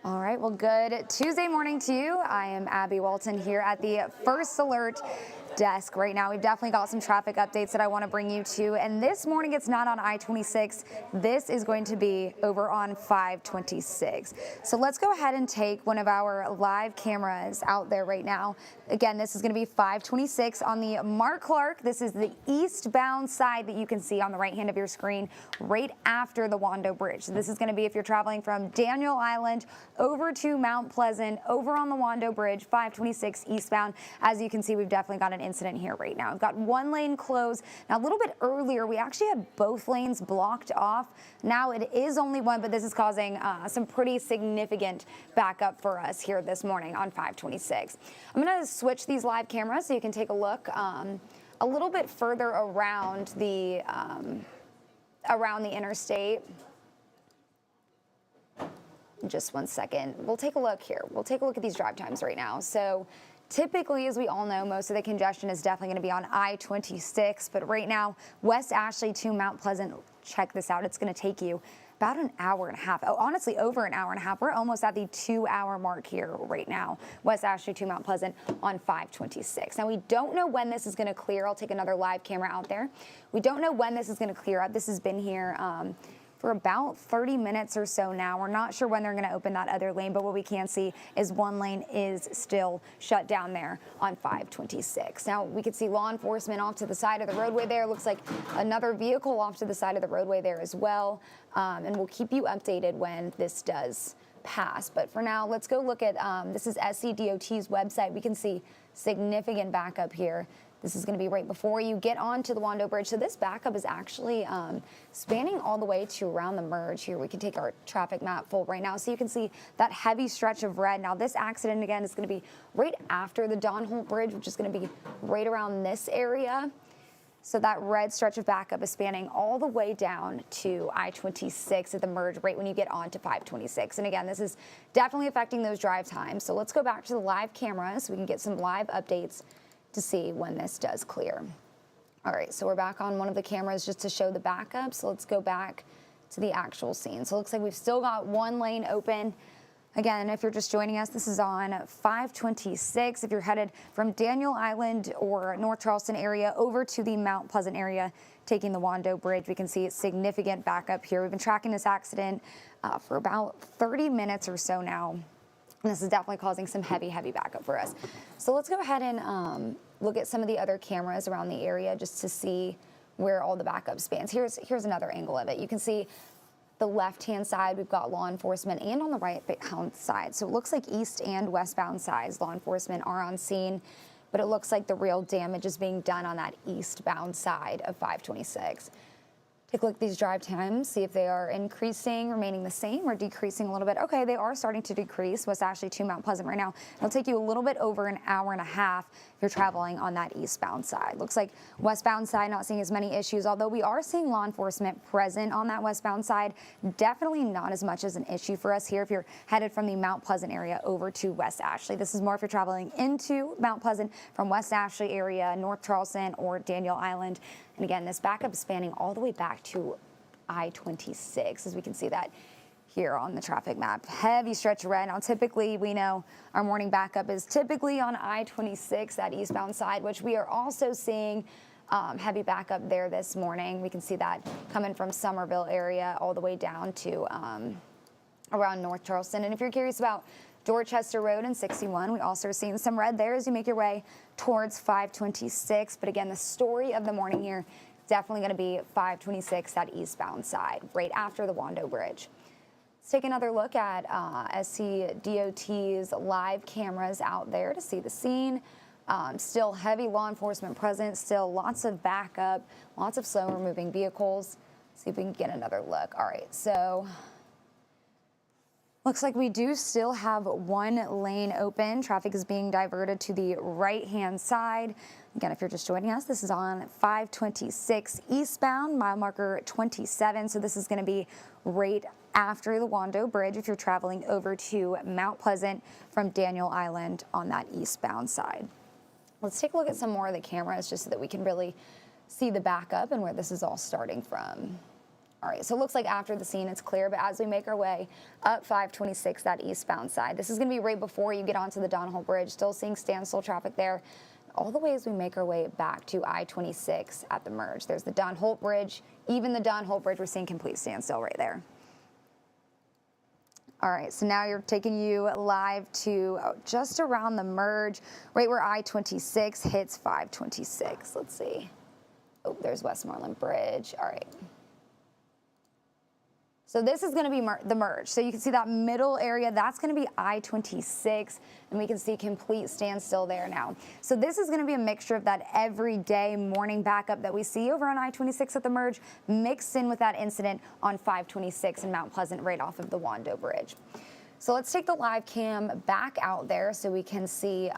All right, well, good Tuesday morning to you. I am Abby Walton here at the First Alert desk right now. We've definitely got some traffic updates that I want to bring you to, and this morning it's not on I-26. This is going to be over on 526. So let's go ahead and take one of our live cameras out there right now. Again, this is going to be 526 on the Mark Clark. This is the eastbound side that you can see on the right hand of your screen right after the Wando Bridge. So this is going to be if you're traveling from Daniel Island over to Mount Pleasant, over on the Wando Bridge, 526 eastbound. As you can see, we've definitely got an incident here right now. We've got one lane closed. Now, a little bit earlier, we actually had both lanes blocked off. Now it is only one, but this is causing some pretty significant backup for us here this morning on 526. I'm going to switch these live cameras so you can take a look a little bit further around the interstate. Just one second. We'll take a look here. We'll take a look at these drive times right now. So typically, as we all know, most of the congestion is definitely going to be on I-26, but right now, West Ashley to Mount Pleasant, check this out. It's going to take you about an hour and a half. Oh, honestly, over an hour and a half. We're almost at the 2-hour mark here right now. West Ashley to Mount Pleasant on 526. Now, we don't know when this is going to clear. I'll take another live camera out there. We don't know when this is going to clear up. This has been here for about 30 minutes or so now. We're not sure when they're going to open that other lane, but what we can see is one lane is still shut down there on 526. Now, we can see law enforcement off to the side of the roadway there. Looks like another vehicle off to the side of the roadway there as well. And we'll keep you updated when this does pass. But for now, let's go look at, this is SCDOT's website. We can see significant backup here. This is going to be right before you get onto the Wando Bridge. So this backup is actually spanning all the way to around the merge here. We can take our traffic map full right now so you can see that heavy stretch of red. Now this accident again is going to be right after the Don Holt Bridge, which is going to be right around this area. So that red stretch of backup is spanning all the way down to I-26 at the merge right when you get onto 526. And again, this is definitely affecting those drive times. So let's go back to the live camera so we can get some live updates to see when this does clear. All right, so we're back on one of the cameras just to show the backup. So let's go back to the actual scene. So it looks like we've still got one lane open. Again, if you're just joining us, this is on 526. If you're headed from Daniel Island or North Charleston area over to the Mount Pleasant area, taking the Wando Bridge, we can see significant backup here. We've been tracking this accident for about 30 minutes or so now. And this is definitely causing some heavy backup for us. So let's go ahead and look at some of the other cameras around the area just to see where all the backup spans. Here's another angle of it. You can see the left-hand side, we've got law enforcement, and on the right-hand side. So it looks like east and westbound sides, law enforcement are on scene, but it looks like the real damage is being done on that eastbound side of 526. Take a look at these drive times, see if they are increasing, remaining the same, or decreasing a little bit. Okay, they are starting to decrease. West Ashley to Mount Pleasant right now. It'll take you a little bit over an hour and a half if you're traveling on that eastbound side. Looks like westbound side not seeing as many issues, although we are seeing law enforcement present on that westbound side. Definitely not as much as an issue for us here if you're headed from the Mount Pleasant area over to West Ashley. This is more if you're traveling into Mount Pleasant from West Ashley area, North Charleston, or Daniel Island. And again, this backup is spanning all the way back to I-26, as we can see that here on the traffic map. Heavy stretch of red. Now, typically, we know our morning backup is typically on I-26, that eastbound side, which we are also seeing heavy backup there this morning. We can see that coming from Somerville area all the way down to around North Charleston. And if you're curious about Dorchester Road and 61, we also are seeing some red there as you make your way towards 526. But again, the story of the morning here is definitely going to be 526, that eastbound side, right after the Wando Bridge. Let's take another look at SCDOT's live cameras out there to see the scene. Still heavy law enforcement presence, still lots of backup, lots of slower moving vehicles. Let's see if we can get another look. All right, so looks like we do still have one lane open. Traffic is being diverted to the right-hand side. Again, if you're just joining us, this is on 526 eastbound, mile marker 27. So this is going to be right after the Wando Bridge if you're traveling over to Mount Pleasant from Daniel Island on that eastbound side. Let's take a look at some more of the cameras just so that we can really see the backup and where this is all starting from. All right, so it looks like after the scene it's clear, but as we make our way up 526, that eastbound side, this is going to be right before you get onto the Don Holt Bridge, still seeing standstill traffic there. All the way as we make our way back to I-26 at the merge. There's the Don Holt Bridge. Even the Don Holt Bridge, we're seeing complete standstill right there. All right, so now you're taking you live to just around the merge, right where I-26 hits 526. Let's see. Oh, there's Westmoreland Bridge. All right. So this is going to be the merge. So you can see that middle area, that's going to be I-26, and we can see complete standstill there now. So this is going to be a mixture of that everyday morning backup that we see over on I-26 at the merge, mixed in with that incident on 526 in Mount Pleasant right off of the Wando Bridge. So let's take the live cam back out there so we can see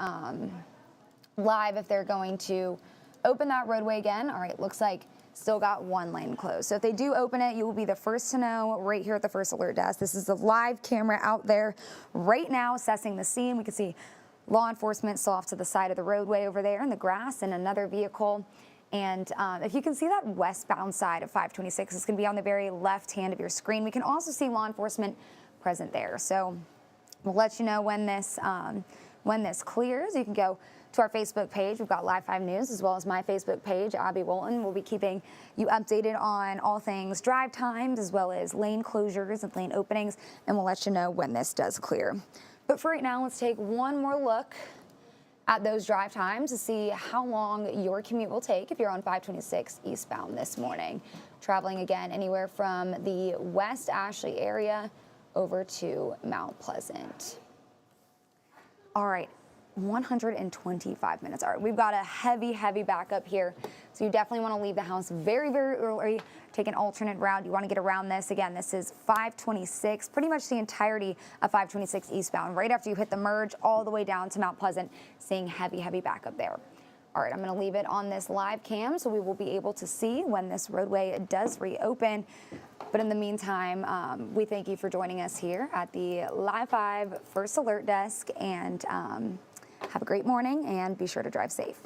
live if they're going to open that roadway again. All right, looks like still got one lane closed. So if they do open it, you will be the first to know right here at the first alert desk. This is the live camera out there right now assessing the scene. We can see law enforcement still off to the side of the roadway over there in the grass and another vehicle. And if you can see that westbound side of 526, it's going to be on the very left hand of your screen. We can also see law enforcement present there. So we'll let you know when this clears. You can go to our Facebook page. We've got Live 5 News, as well as my Facebook page, Abby Wolton. We'll be keeping you updated on all things drive times, as well as lane closures and lane openings, and we'll let you know when this does clear. But for right now, let's take one more look at those drive times to see how long your commute will take if you're on 526 eastbound this morning. Traveling again anywhere from the West Ashley area over to Mount Pleasant. All right. 125 minutes. All right, we've got a heavy backup here. So you definitely want to leave the house very early, take an alternate route. You want to get around this. Again, this is 526, pretty much the entirety of 526 eastbound. Right after you hit the merge, all the way down to Mount Pleasant, seeing heavy backup there. All right, I'm going to leave it on this live cam so we will be able to see when this roadway does reopen. But in the meantime, we thank you for joining us here at the Live 5 First Alert Desk, and have a great morning and be sure to drive safe.